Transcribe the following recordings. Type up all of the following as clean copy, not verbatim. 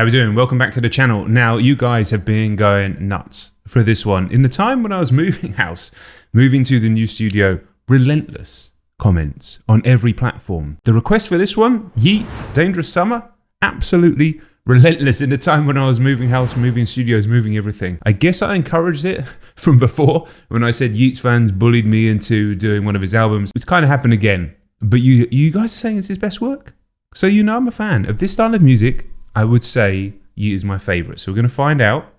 How we doing? Welcome back to the channel. Now, you guys have been going nuts for this one. In the time when I was moving house, moving to the new studio, relentless comments on every platform. The request for this one, Yeat, Dangerous Summer, absolutely relentless in the time when I was moving house, moving studios, moving everything. I guess I encouraged it from before when I said Yeat's fans bullied me into doing one of his albums. It's kind of happened again. But you guys are saying it's his best work? So you know I'm a fan of this style of music. I would say Yeat is my favourite. So we're going to find out.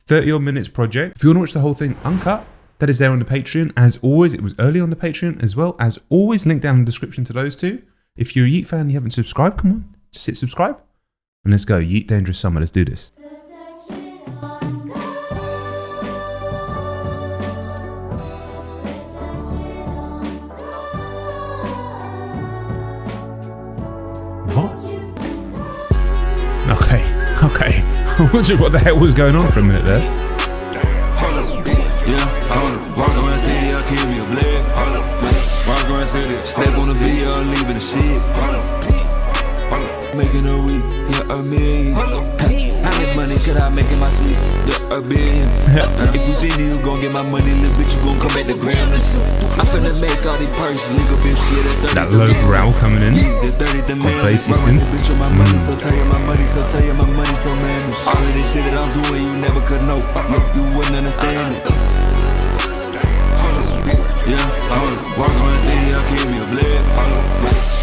30-odd minutes project. If you want to watch the whole thing uncut, that is there on the Patreon. As always, it was early on the Patreon as well. As always, link down in the description to those two. If you're a Yeat fan and you haven't subscribed, come on, just hit subscribe. And let's go. Yeat, Dangerous Summer. Let's do this. Okay. I wondered what the hell was going on for a minute there. Walk around city, I'll kill me a blade. Walk around city, step on the video, I'm leaving the shit. Making a week, yeah, a million. How much money could I make in my sleep? Yeah, a billion. If you think you gon' get my money, little bitch, you gon' come back to Gremlins. I'm finna make all these purses, legal bitch shit at 30. That low growl coming in. My face is in. So tell you my money, so tell you my money, so man. All of this shit that I'm doing, you never could know. You wouldn't understand it. Yeah, walk around city, I'll kill me a blade.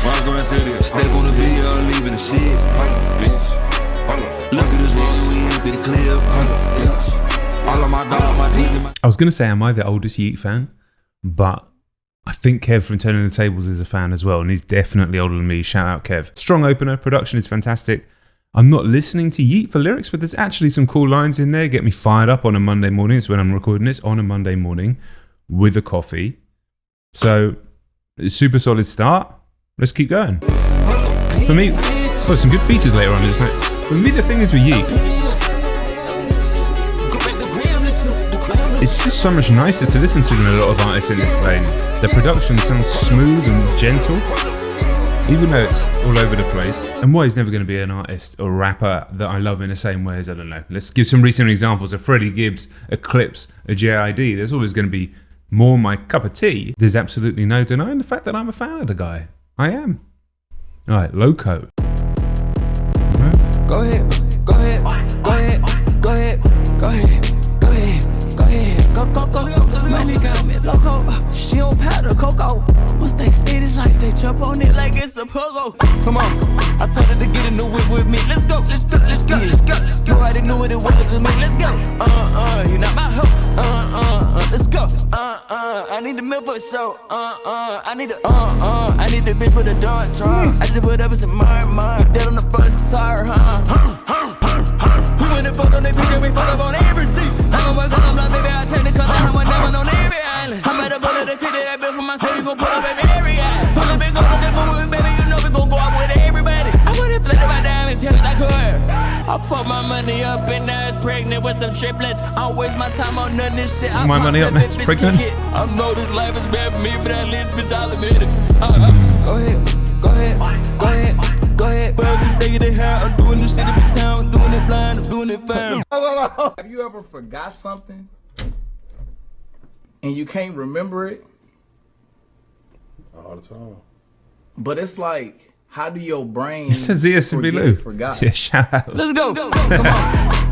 Walk around city, step on the video, I'm leaving the shit. Look at this road, we into the clip. All of my dogs, my teeth, my... I was going to say, am I the oldest Yeat fan? But I think Kev from Turning the Tables is a fan as well, and he's definitely older than me. Shout out, Kev. Strong opener, production is fantastic. I'm not listening to Yeat for lyrics, but there's actually some cool lines in there. Get me fired up on a Monday morning. It's when I'm recording this, on a Monday morning with a coffee. So, super solid start. Let's keep going. For me, some good features later on. For me, the thing is with Yeat, it's just so much nicer to listen to than a lot of artists in this lane. The production sounds smooth and gentle, even though it's all over the place. And why he's never going to be an artist or rapper that I love in the same way as, I don't know. Let's give some recent examples of Freddie Gibbs, Eclipse, a JID. There's always going to be more my cup of tea. There's absolutely no denying the fact that I'm a fan of the guy. I am. All right, Loco. Go ahead, go ahead, go ahead, go ahead, go ahead, go ahead, go ahead, go. Money got me loco. She don't powder cocoa. Once they see this life, they jump on it like it's a pogo. Come on, I told her to get in the whip with me. Let's go, let's go, let's go, let's go, let's go. You already knew what it was to me. Let's go. You not my hoe. Let's go. I need the milk for show. I need the bitch with a dark drum. I just put up with some mine. Dead on the first tire, Who in the photo, they picture me fucked up on every seat. I'm working on my baby, I turn the color, I'm a diamond on every island. I'm at a bullet, the kid that I built for myself, you gon' pull up every area. Pull up and go to the movie, baby, you know we gon' go out with everybody. I would've flooded my diamonds, yes I could. I fuck my money up and now it's pregnant with some triplets. I don't waste my time on none of this shit. My money up next, pregnant? I know this life is bad for me, but at least bitch, I'll admit it. Go ahead, go ahead, go ahead. Go ahead, but just stay in the hair. I'm doing this shit every time. I'm doing it blind. I'm doing it fine. Have you ever forgot something and you can't remember it? All the time. But it's like, how do your brain It says forgot? Yeah, shout out. Let's go. Come on.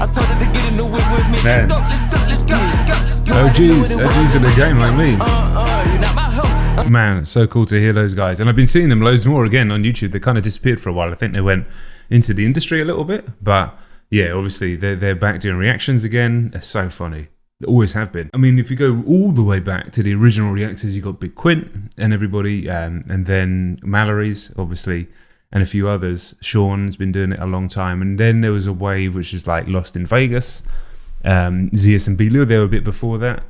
I told her to get in the whip with me. Let's go. Let's go. Let's go. Let's go. OGs in the game like me. You're not my hoe. Man, it's so cool to hear those guys. And I've been seeing them loads more again on YouTube. They kind of disappeared for a while. I think they went into the industry a little bit. But yeah, obviously they're back doing reactions again. They're so funny. They always have been. I mean, if you go all the way back to the original reactors, you got Big Quint and everybody. And then Mallory's, obviously, and a few others. Sean's been doing it a long time. And then there was a wave which is like Lost in Vegas. Zeus and Belu, they were a bit before that.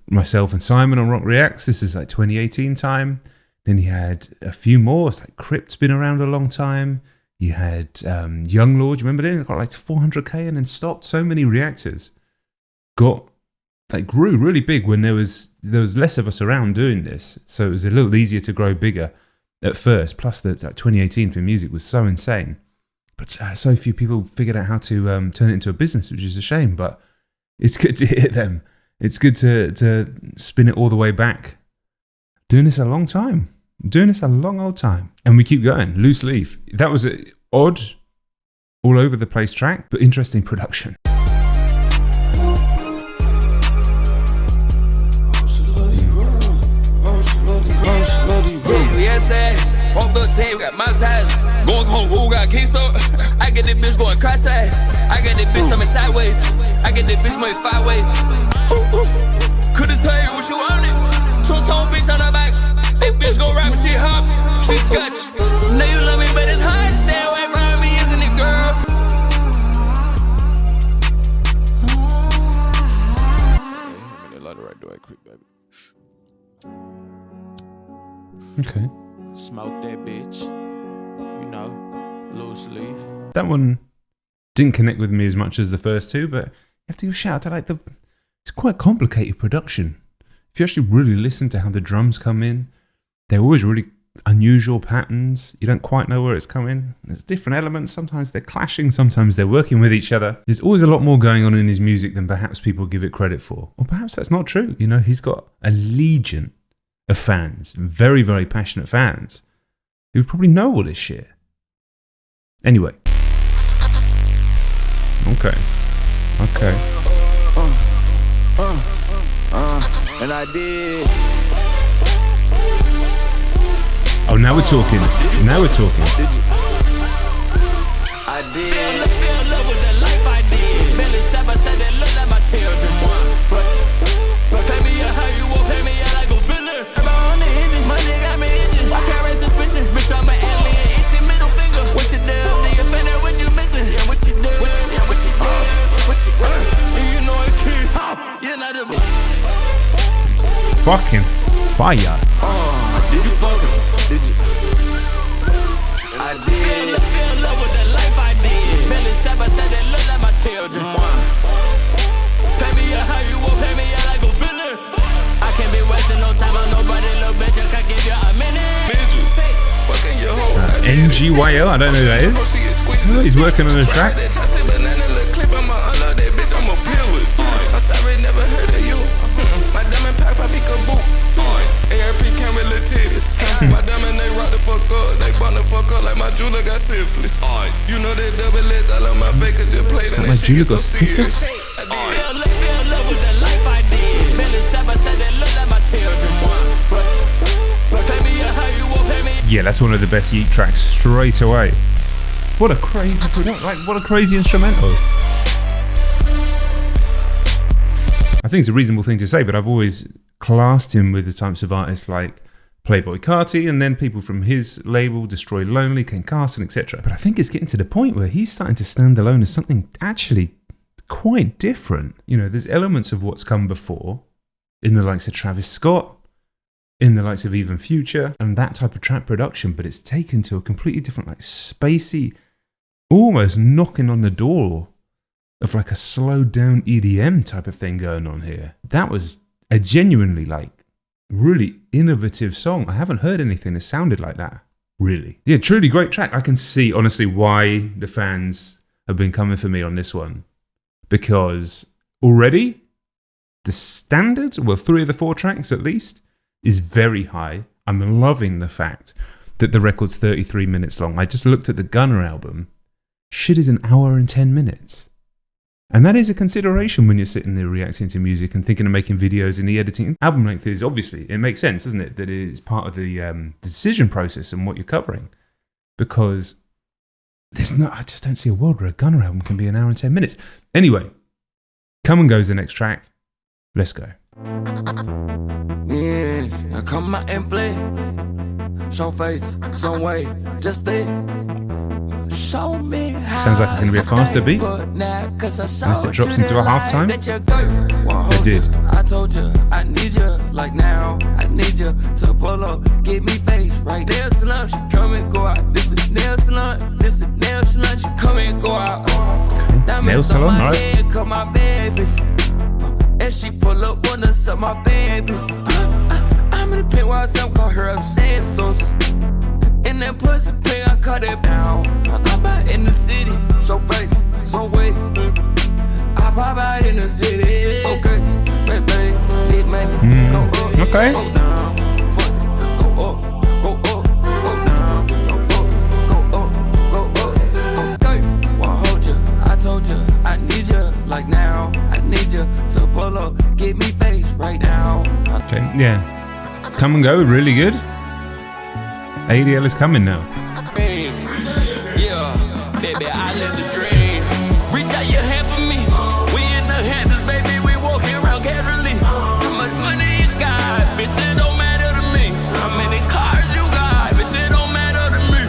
Myself and Simon on Rock Reacts. This is like 2018 time. Then you had a few more. It's like Crypt's been around a long time. You had Young Lord. You remember them? It got like 400k and then stopped. So many reactors grew really big when there was less of us around doing this. So it was a little easier to grow bigger at first. Plus that 2018 for music was so insane. But so few people figured out how to turn it into a business, which is a shame. But it's good to hear them. It's good to spin it all the way back. Doing this a long time. Doing this a long old time. And we keep going. Loose Leaf. That was an odd, all over the place track, but interesting production. Got my ties. Going home, who got keys up? I get this bitch going cross-eyed. I got this bitch coming sideways. I get this bitch moving 5 ways. Couldn't tell you what you wanted. Two-tone bitch on her back. This bitch gon' rap when she hop. She scotch. Know you love me, but it's hard to stay away from me, isn't it, girl? Hey, let it right do it quick, baby. Okay. Smoke that bitch, you know, loose leaf. That one didn't connect with me as much as the first two, but you have to give a shout out to it's quite complicated production. If you actually really listen to how the drums come in, they're always really unusual patterns. You don't quite know where it's coming. There's different elements. Sometimes they're clashing, sometimes they're working with each other. There's always a lot more going on in his music than perhaps people give it credit for. Or perhaps that's not true. You know, he's got a legion of fans, very, very passionate fans, who probably know all this shit. Anyway. Okay. And I did. Oh, now we're talking. I did. Feel love with the life I did. Belly tap, I said that look like my children. Pay me out how you won't pay me out like a villain. On the engine, money got me itching. I can't raise suspicion. Bitch, I'm an alien. It's middle finger. What you do? Nigga, find out what you missing. Yeah, what she do? What she do? And you know it kid. You're not a Fucking fire. Did you fuck him? Did you? I did. Feel love with the life I did. Belly tap, I said that look like my children. Pay me out how you won't pay me out like a villain. I can't be wasting no time on nobody, little bitch. I can't give you a minute. NGYL, I don't know who that is. Oh, he's working on a track. My diamond, they rock the fuck up. They bought the fuck up like my jeweler got syphilis. You know that double edge, I love my fake cause you played in that shit so serious. Feel love with the life I did. Belly tap, I said that look like my children. Pay me out how you won't pay me. Yeah, that's one of the best Yeat tracks straight away. What a crazy production, like what a crazy instrumental. I think it's a reasonable thing to say, but I've always classed him with the types of artists like Playboy Carti, and then people from his label, Destroy Lonely, Ken Carson, etc. But I think it's getting to the point where he's starting to stand alone as something actually quite different. You know, there's elements of what's come before in the likes of Travis Scott, in the likes of Even Future, and that type of track production, but it's taken to a completely different, like spacey, almost knocking on the door of like a slowed down EDM type of thing going on here. That was a genuinely like really innovative song. I haven't heard anything that sounded like that, really. Yeah, truly great track. I can see, honestly, why the fans have been coming for me on this one. Because already, the standard, well, 3 of the 4 tracks at least, is very high. I'm loving the fact that the record's 33 minutes long. I just looked at the Gunner album. Shit is 1 hour and 10 minutes. And that is a consideration when you're sitting there reacting to music and thinking of making videos and the editing. Album length is obviously, it makes sense, doesn't it? That it is part of the decision process and what you're covering. Because I just don't see a world where a Gunner album can be 1 hour and 10 minutes. Anyway, Come and Go's the next track. Let's go. Yeah, I come out and play. Show face, some way, just think. Show me. Sounds like it's going to be a faster beat. Unless it drops into a halftime. It did. I told you, I need you like now. I need you to pull up, give me face right there. Salon, she come and go out. This is nail salon. This is nail salon. She come and go out. Nail salon, right? Come my babies. And she pull up one of some of my babies. I'm in the pit while some call her obsessed. And in that pussy pig, I cut it down. I pop out in the city, show face, so wait. I pop out in the city, it's okay. Baby, big money, go up, Okay. go down. Fuck it, go up, go up, go down. Go up, go up, go up. Okay, won't hold you. I told you, I need you like now. I need you to pull up, give me face right now. Okay, yeah. Come and go, really good. ADL is coming now. Yeah, baby, I live the dream. Reach out your hand for me. We in the hands, baby, we walking around casually. How much money you got? Bitch, it don't matter to me. How many cars you got? Bitch, it don't matter to me.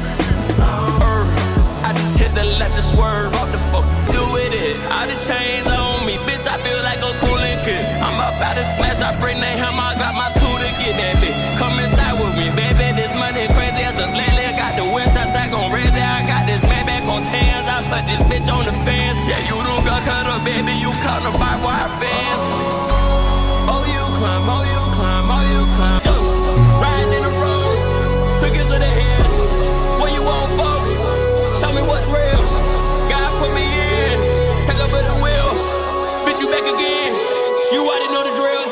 I just hit the left to swerve off the fuck. Do with it. All the chains on me, bitch, I feel like a coolin' kid. I'm about to smash, I bring that hammer, I got my tool to get that bitch. Come inside with me, baby, this money crazy as a lily. Got the winter sack on Razzie, I got this man back on tans. I put this bitch on the fence. Yeah, you don't got cut up, baby, you caught the barbed wire fence. Oh, you climb, oh, you climb, oh, you climb. Riding in the road, took it to the hills. What you want for? Show me what's real. God put me in, take over the wheel. Bitch, you back again, you already know the drill.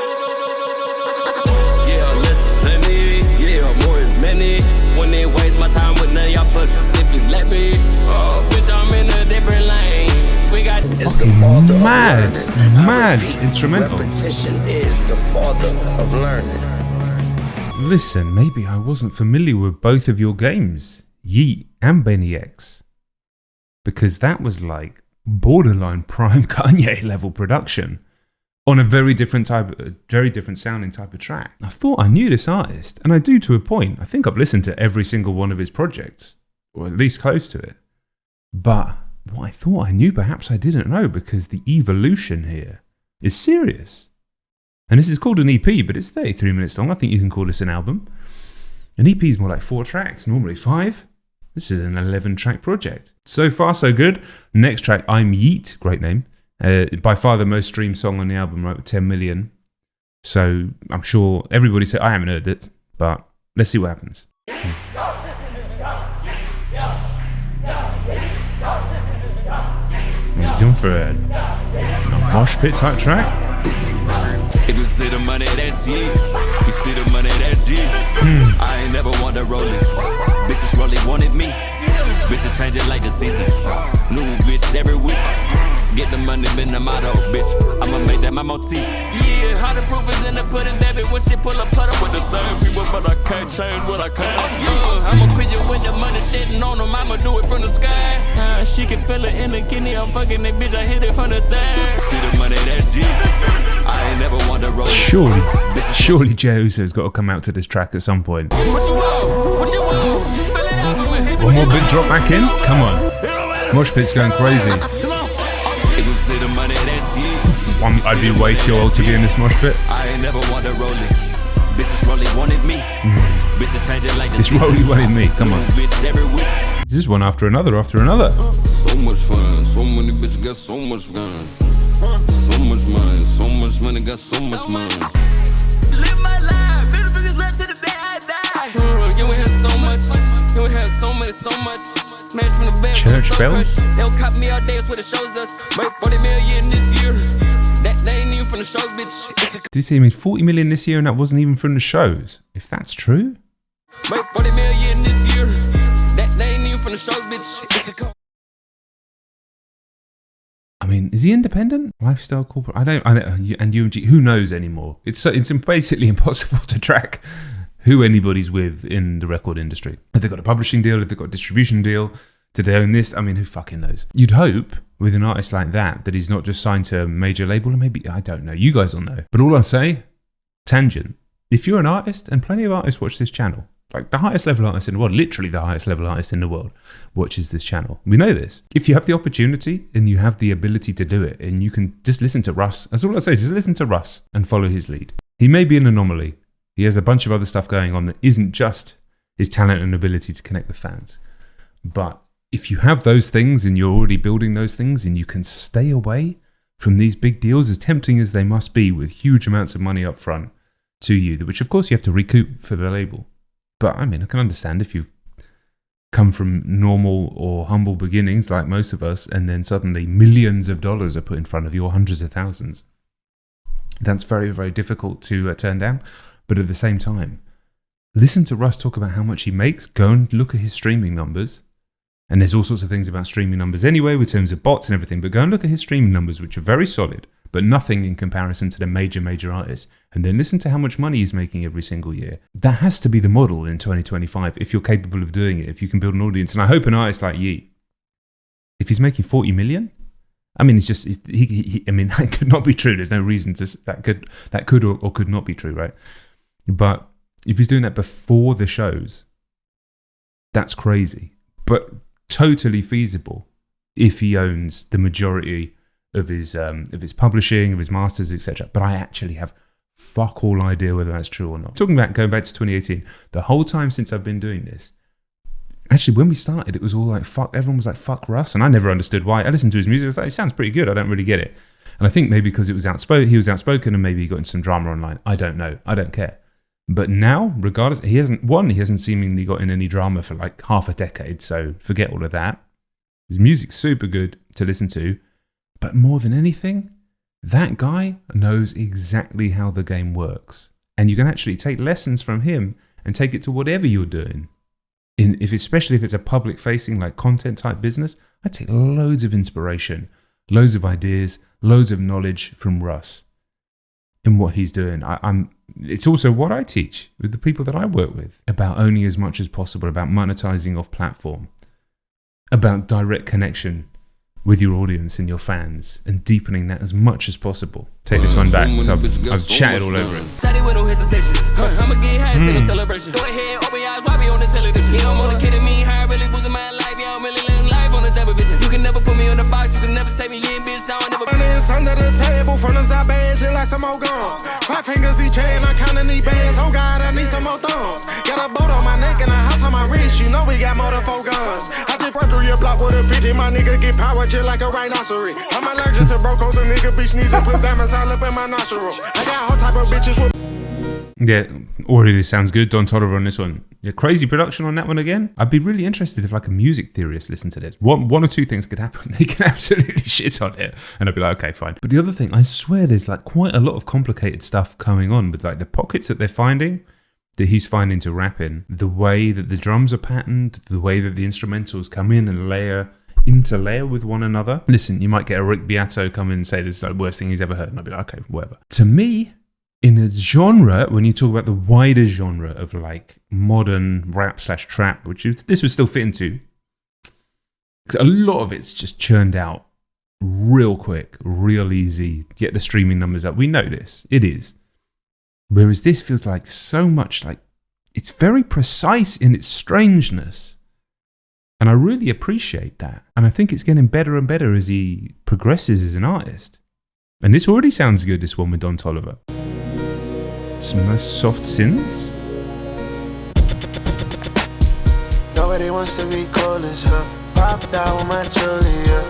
Yeah, less is plenty, yeah, more is many. When they waste my time with none of y'all pussies, if you let me. Oh, bitch, I'm in a different lane. We got It's the father Mad, of learning. I mad repeat, instrumental. Repetition is the father of learning. Listen, maybe I wasn't familiar with both of your games, Yeat and Benny X, because that was like borderline prime Kanye level production on a very different sounding type of track. I thought I knew this artist, and I do to a point. I think I've listened to every single one of his projects, or at least close to it. But what I thought I knew, perhaps I didn't know, because the evolution here is serious. And this is called an EP, but it's 33 minutes long. I think you can call this an album. An EP is more like 4 tracks, normally 5. This is an 11-track project. So far, so good. Next track, I'm Yeat, great name. By far the most streamed song on the album, right, with 10 million. So I'm sure everybody said, I haven't heard it, but let's see what happens. You're going for a mosh pit type track? if you see the money, that's Yeat. You see the money, that's Yeat. I ain't never want to roll it. Bitches really wanted me. Bitches change it like the season. New bitch every week. Get the money, been the motto, bitch. I'ma make that my motif. Yeah, how the proof is in the pudding, baby. When shit pull up, put up with the same people, but I can't change what I can't. I'm a pigeon with the money shitting on them. I'ma do it from the sky. She can feel it in the kidney. I'm fucking that bitch. I hit it from the side. See the money, that's G. I ain't never want to roll. Surely Jey Uso's got to come out to this track at some point. What you want? What you want? Fill it out for me. One more bit drop back in? Come on. Mosh pit's going crazy. I'd be way too old to be in this mosh pit. I ain't never want to roll it. Bitches really wanted me. Bitches change it like It's Rolly wanted me. Come on. This is one after another after another. So much fun. So many bitches got so much fun. So much money. So much money got so much money. Live my life. Middle fingers left to the day I die. You ain't had so much. You ain't had so much. Smash from the bed. Church bells? They'll cop me all day. It's what it shows us. Make 40 million this year. That ain't even from the show, bitch. Did he say he made 40 million this year and that wasn't even from the shows? If that's true? Make 40 million this year. That ain't even from the show, bitch. I mean, is he independent? Lifestyle corporate? I don't, and UMG, who knows anymore? It's basically impossible to track who anybody's with in the record industry. If they've got a publishing deal, if they've got a distribution deal, did they own this? I mean, who fucking knows? You'd hope with an artist like that he's not just signed to a major label, or maybe, I don't know, you guys will know. But all I say, tangent, if you're an artist, and plenty of artists watch this channel, like the highest level artist in the world, literally the highest level artist in the world watches this channel. We know this. If you have the opportunity and you have the ability to do it, and you can just listen to Russ, that's all I say, just listen to Russ and follow his lead. He may be an anomaly. He has a bunch of other stuff going on that isn't just his talent and ability to connect with fans. But if you have those things and you're already building those things and you can stay away from these big deals, as tempting as they must be with huge amounts of money up front to you, which of course you have to recoup for the label. But I mean, I can understand if you've come from normal or humble beginnings like most of us, and then suddenly millions of dollars are put in front of you, or hundreds of thousands. That's very, very difficult to turn down. But at the same time, listen to Russ talk about how much he makes. Go and look at his streaming numbers. And there's all sorts of things about streaming numbers anyway, with terms of bots and everything. But go and look at his streaming numbers, which are very solid, but nothing in comparison to the major artists. And then listen to how much money he's making every single year. That has to be the model in 2025 if you're capable of doing it, if you can build an audience. And I hope an artist like Yeat, if he's making 40 million, I mean, it's just, I mean, that could not be true. There's no reason to, that could or could not be true, right? But if he's doing that before the shows, that's crazy. But totally feasible if he owns the majority of his publishing, of his masters, etc. But I actually have fuck all idea whether that's true or not. Talking about going back to 2018, the whole time since I've been doing this, actually when we started, it was all like fuck. Everyone was like fuck Russ, and I never understood why. I listened to his music, I was like, it sounds pretty good. I don't really get it, and I think maybe because he was outspoken, and maybe he got into some drama online. I don't know. I don't care. But now, regardless, he hasn't seemingly got in any drama for like half a decade, so forget all of that. His music's super good to listen to, but more than anything, that guy knows exactly how the game works. And you can actually take lessons from him and take it to whatever you're doing. Especially if it's a public-facing, like content-type business, I take loads of inspiration, loads of ideas, loads of knowledge from Russ in what he's doing. It's also what I teach with the people that I work with about owning as much as possible, about monetizing off platform, about direct connection with your audience and your fans, and deepening that as much as possible. Take this one back, so I've chatted all over it. I'ma get high, still a celebration. Go ahead, open your eyes, why be on the television? You don't wanna kidding me, how I really losing my life. Yeah, I'm really living life on the double vision. You can never put me on the box, you can never take me in, bitch. I don't never. It's under the table from the side band, shit like some more gum. 5 fingers each hand, I kinda need bands. Oh God, I need some more thumbs. Got a boat on my neck and a house on my wrist. You know we got more than 4 guns. I just run through your block with a 50. My nigga get power just like a rhinoceros. I'm allergic to brocos, a nigga be sneezing, put diamonds all up in my nostril. I got all type of bitches with. Yeah, already sounds good. Don Tolliver on this one. Yeah, crazy production on that one again. I'd be really interested if like a music theorist listened to this. One or two things could happen. They can absolutely shit on it, and I'd be like, okay, fine. But the other thing, I swear there's like quite a lot of complicated stuff going on with like the pockets that he's finding to rap in, the way that the drums are patterned, the way that the instrumentals come in and interlayer with one another. Listen, you might get a Rick Beato come in and say this is like the worst thing he's ever heard, and I'd be like, okay, whatever. To me, in a genre, when you talk about the wider genre of like modern rap/trap, which this would still fit into, because a lot of it's just churned out real quick, real easy, get the streaming numbers up. We know this, it is. Whereas this feels like so much like, it's very precise in its strangeness. And I really appreciate that. And I think it's getting better and better as he progresses as an artist. And this already sounds good, this one with Don Tolliver. Some nice soft synths. Nobody wants to be cold as her. Popped out with my Julia.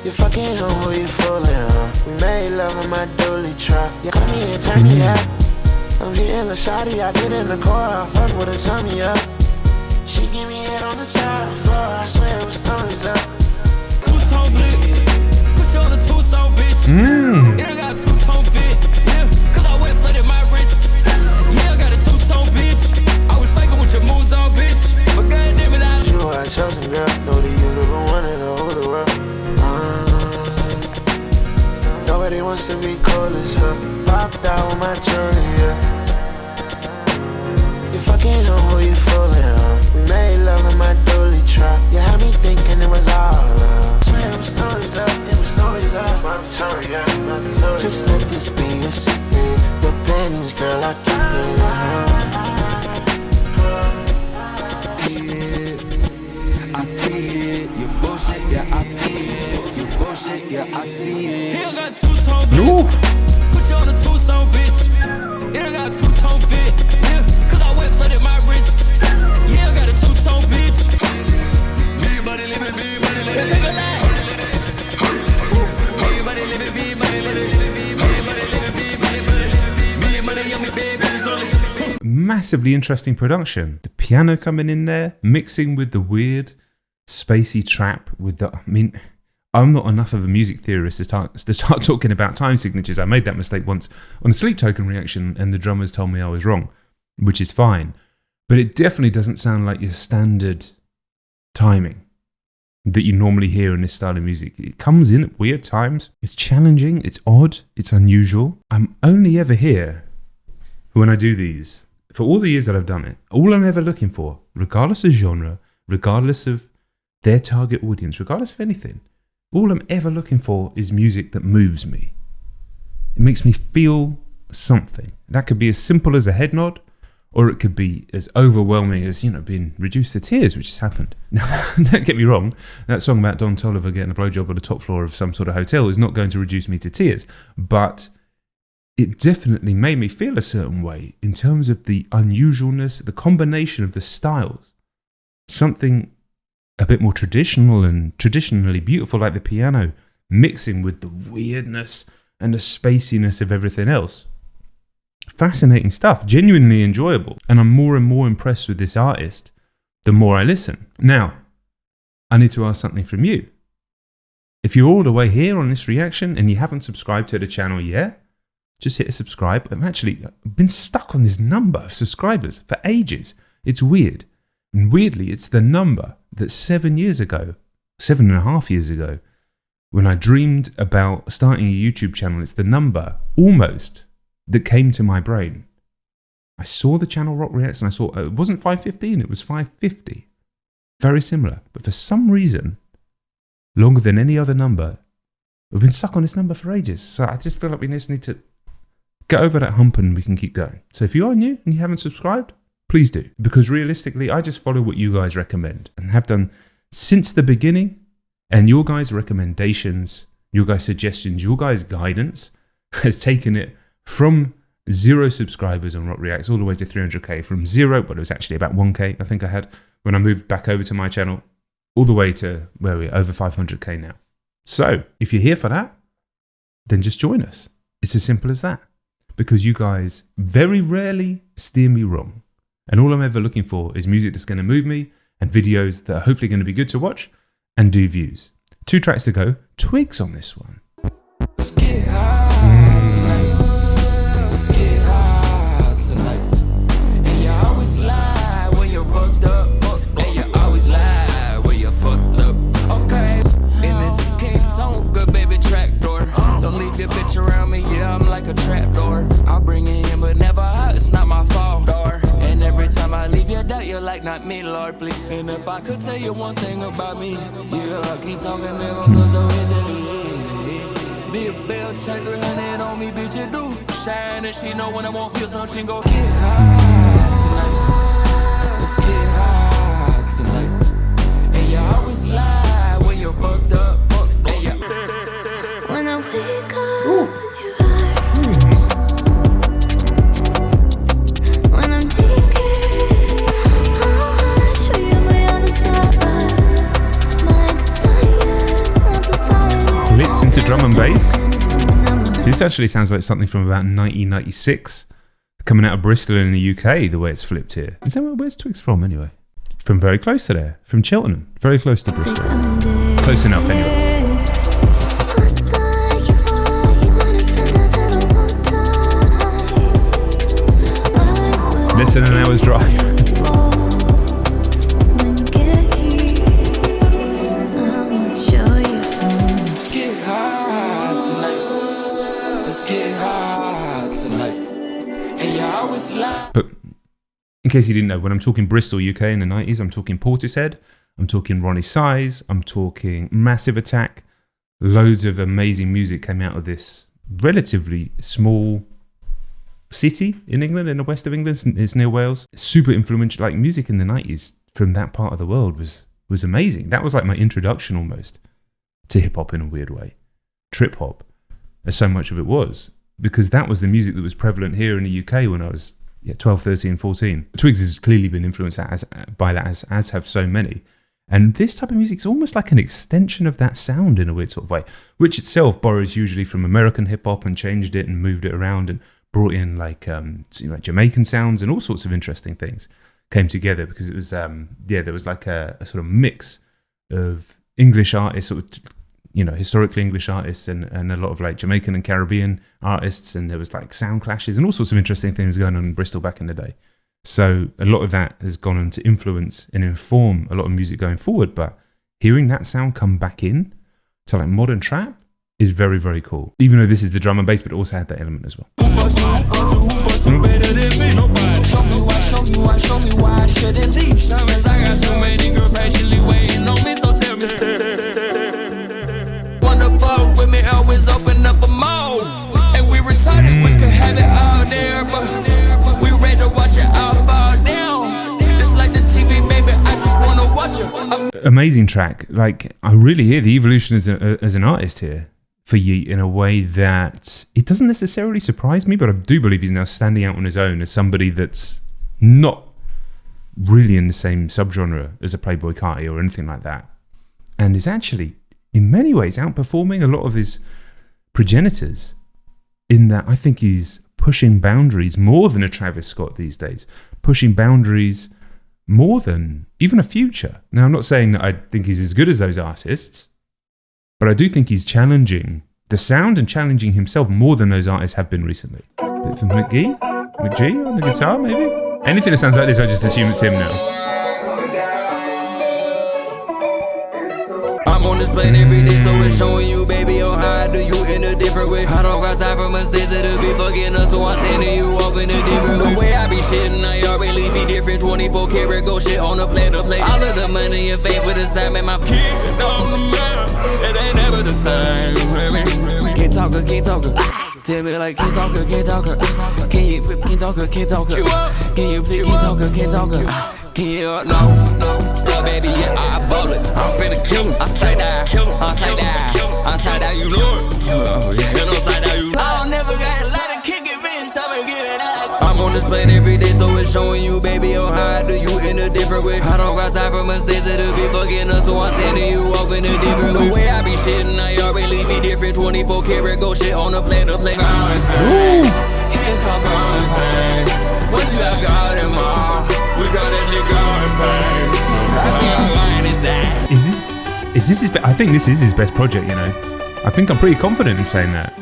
You fucking know who you fooling, huh? We made love on my dually truck. You come here and turn me up. I'm hitting the shawty, I get in the car, I fuck with her, turn me up. She give me head on the top floor, I swear it was stories up. Two-tone blick, put you on a two-stone bitch. Yeah, I got a two-tone fit, yeah, cause I went flooded my wrist. Yeah, I got a two-tone bitch. I was faking with your moves on, bitch. But goddamn it, I you are a chosen girl, know that you the one in the whole world. Nobody wants to be cold as her. Popped out with my Julia. You fucking know who you fooling, huh? We made love in my dually truck. You had me thinking it was all love. Swear it was stories up, it was stories up. My Victoria, my Victoria. Just let this be a secret. Your panties, girl, I keep it, I see it, you bullshit, yeah, I see it. You bullshit, yeah, I see it. He got two-tone bitch. Put you on a two-stone bitch. He got a two-tone fit, yeah, cause I went flooded my wrist. Yeah, I got a two-tone bitch. Everybody living, everybody living. Take a life. Everybody living, everybody living. Everybody living, everybody living. Me and money on me, baby, it's only. massively interesting production. The piano coming in there, mixing with the weird, spacey trap with the... I mean, I'm not enough of a music theorist to start talking about time signatures. I made that mistake once on a Sleep Token reaction, and the drummers told me I was wrong, which is fine. But it definitely doesn't sound like your standard timing that you normally hear in this style of music. It comes in at weird times. It's challenging, it's odd, it's unusual. I'm only ever here when I do these, for all the years that I've done it, all I'm ever looking for, regardless of genre, regardless of their target audience, regardless of anything, all I'm ever looking for is music that moves me. It makes me feel something. That could be as simple as a head nod, or it could be as overwhelming as, being reduced to tears, which has happened. Now, don't get me wrong, that song about Don Toliver getting a blowjob on the top floor of some sort of hotel is not going to reduce me to tears, but it definitely made me feel a certain way in terms of the unusualness, the combination of the styles. Something a bit more traditional and traditionally beautiful, like the piano, mixing with the weirdness and the spaciness of everything else. Fascinating stuff, genuinely enjoyable, and I'm more and more impressed with this artist the more I listen. Now, I need to ask something from you. If you're all the way here on this reaction and you haven't subscribed to the channel yet, just hit a subscribe. I've been stuck on this number of subscribers for ages. It's weird. And weirdly, it's the number that 7.5 years ago, when I dreamed about starting a YouTube channel, it's the number almost that came to my brain. I saw the channel Rock Reacts and I saw it wasn't 515, it was 550. Very similar. But for some reason, longer than any other number, we've been stuck on this number for ages. So I just feel like we just need to get over that hump and we can keep going. So if you are new and you haven't subscribed, please do. Because realistically, I just follow what you guys recommend and have done since the beginning. And your guys' recommendations, your guys' suggestions, your guys' guidance has taken it from 0 subscribers on Rock Reacts all the way to 300k. From 0, but it was actually about 1k I think I had when I moved back over to my channel, all the way to where we're over 500k now. So if you're here for that, then just join us. It's as simple as that. Because you guys very rarely steer me wrong. And all I'm ever looking for is music that's going to move me and videos that are hopefully going to be good to watch and do views. 2 tracks to go. Twigs on this one. Let's get high tonight. Let's get high tonight. And you always lie when you're fucked up. And you always lie when you're fucked up. Okay. In this King Song, good baby track door. Don't leave your bitch around me, yeah, I'm like a trap door. I'll bring it in, but never out, it's not my fault. Door. And every time I leave your doubt, you're like, not me, Lord, please. And if I could tell you one thing about me, yeah, I keep talking, never go so easily. Be a bell, check 300 on me, bitch, you do. Shine, and she know when I won't feel something, she go, get high tonight. Let's get high tonight. And you always lie when you're fucked up. And you when I wake up in your arms, when I'm naked, I show you my other side. My desires amplify. Flips into drum and bass. This actually sounds like something from about 1996, coming out of Bristol in the UK, the way it's flipped here. Is that where's Twigs from anyway? From very close to there, from Cheltenham, very close to Bristol. Close enough anyway. Less than an hour's drive. But in case you didn't know, when I'm talking Bristol, UK in the 90s, I'm talking Portishead, I'm talking Ronnie Size, I'm talking Massive Attack. Loads of amazing music came out of this relatively small city in England, in the west of England. It's near Wales. Super influential, like music in the 90s from that part of the world was amazing. That was like my introduction almost to hip hop in a weird way. Trip hop, as so much of it was, because that was the music that was prevalent here in the UK when I was 12, 13, 14. Twigs has clearly been influenced by that, as have so many. And this type of music is almost like an extension of that sound in a weird sort of way, which itself borrows usually from American hip hop and changed it and moved it around and brought in like Jamaican sounds and all sorts of interesting things came together because it was there was like a sort of mix of English artists, sort of, historically English artists and a lot of like Jamaican and Caribbean artists, and there was like sound clashes and all sorts of interesting things going on in Bristol back in the day. So a lot of that has gone on to influence and inform a lot of music going forward, but hearing that sound come back in to like modern trap is very, very cool. Even though this is the drum and bass, but it also had that element as well. Show me why I shouldn't leave. I got so many girls patiently waiting on me, so tell me. Wanna fuck with me, always open up a mall. And we retarded, we could have it all there, but we ready to watch it all fall down. It's like the TV, baby, I just wanna watch it. Amazing track. Like, I really hear the evolution as an artist here for Yeat in a way that it doesn't necessarily surprise me, but I do believe he's now standing out on his own as somebody that's not really in the same subgenre as a Playboi Carti or anything like that, and is actually in many ways outperforming a lot of his progenitors in that I think he's pushing boundaries more than a Travis Scott these days, pushing boundaries more than even a Future. Now, I'm not saying that I think he's as good as those artists, but I do think he's challenging the sound and challenging himself more than those artists have been recently. Bit from McGee on the guitar, maybe? Anything that sounds like this, I just assume it's him now. I'm on this plane every day, so it's showing you, baby, on how I do you in a different way. I don't got time for mistakes that'll be fucking us, so I'm sending you off in a different way. The way I be shitting, I already be different. 24 karat gold shit on the plate to play. All of the money and fame with the same, and my kid on the map. It ain't never the same. Can't talker. Tell me like can't talker. Can you flip, can't talker. Can you flip, can't talker. Can you no? Yeah, baby, yeah, I ball it. I'm finna kill him. I'm side down, you know it. Yeah, no side down, you know it. I don't never got a lot of kick it, bitch. I'ma give it up. I'm on this plane every day, so it's showing you, baby, on how I do you in a different way. I don't got time for mistakes that'll be fucking us, so I'm sending you off in a different way. The way I be shitting, I already be different. 24 karat gold shit on the plane to play. Hands compromise pains. Once you have got them all, we got that shit going pains. I think I'm lying inside. Is this his I think this is his best project, I think I'm pretty confident in saying that.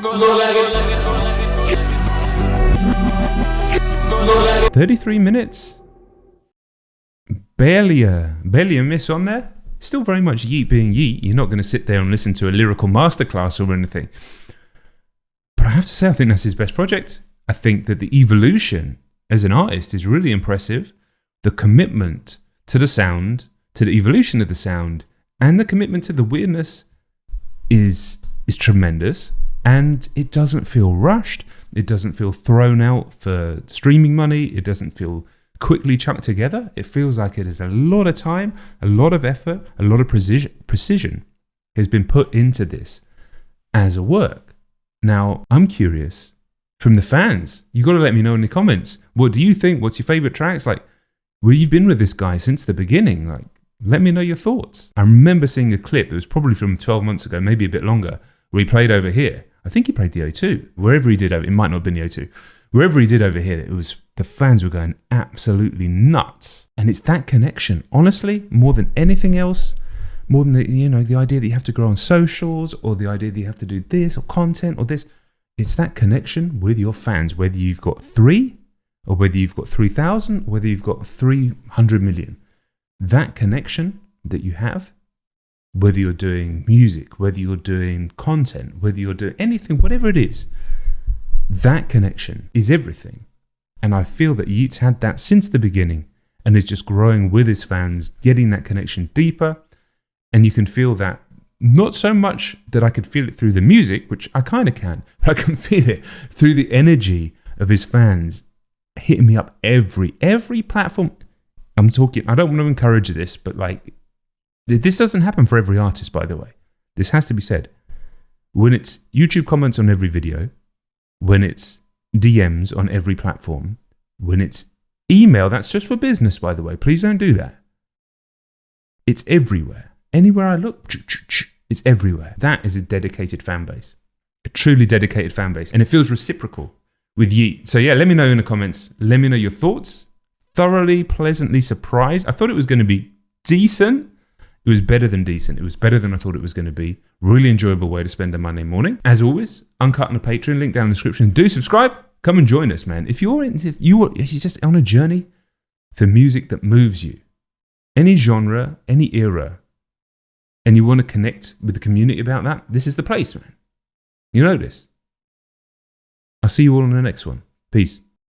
33 minutes? Barely a miss on there. Still very much Yeat being Yeat. You're not going to sit there and listen to a lyrical masterclass or anything. But I have to say, I think that's his best project. I think that the evolution as an artist is really impressive. The commitment to the sound, to the evolution of the sound, and the commitment to the weirdness is tremendous. And it doesn't feel rushed. It doesn't feel thrown out for streaming money. It doesn't feel quickly chucked together. It feels like it is a lot of time, a lot of effort, a lot of precision has been put into this as a work. Now, I'm curious from the fans. You got to let me know in the comments. What do you think? What's your favorite tracks? Like, well, you've been with this guy since the beginning. Like, let me know your thoughts. I remember seeing a clip. It was probably from 12 months ago, maybe a bit longer, where he played over here. I think he played the O2. Wherever he did over, it might not have been the O2. Wherever he did over here, it was the fans were going absolutely nuts. And it's that connection, honestly, more than anything else, more than the idea that you have to grow on socials or the idea that you have to do this or content or this. It's that connection with your fans, whether you've got 3 or whether you've got 3,000 or whether you've got 300 million. That connection that you have, whether you're doing music, whether you're doing content, whether you're doing anything, whatever it is, that connection is everything. And I feel that Yeat's had that since the beginning and is just growing with his fans, getting that connection deeper. And you can feel that, not so much that I could feel it through the music, which I kind of can, but I can feel it through the energy of his fans hitting me up every platform. I'm talking, I don't want to encourage this, but like, this doesn't happen for every artist, by the way. This has to be said. When it's YouTube comments on every video, when it's DMs on every platform, when it's email, that's just for business, by the way. Please don't do that. It's everywhere. Anywhere I look, it's everywhere. That is a dedicated fan base. A truly dedicated fan base. And it feels reciprocal with Yeat. So yeah, let me know in the comments. Let me know your thoughts. Thoroughly, pleasantly surprised. I thought it was going to be decent. It was better than decent. It was better than I thought it was going to be. Really enjoyable way to spend a Monday morning. As always, Uncut on the Patreon, link down in the description. Do subscribe. Come and join us, man. If you're just on a journey for music that moves you, any genre, any era, and you want to connect with the community about that, this is the place, man. You know this. I'll see you all on the next one. Peace.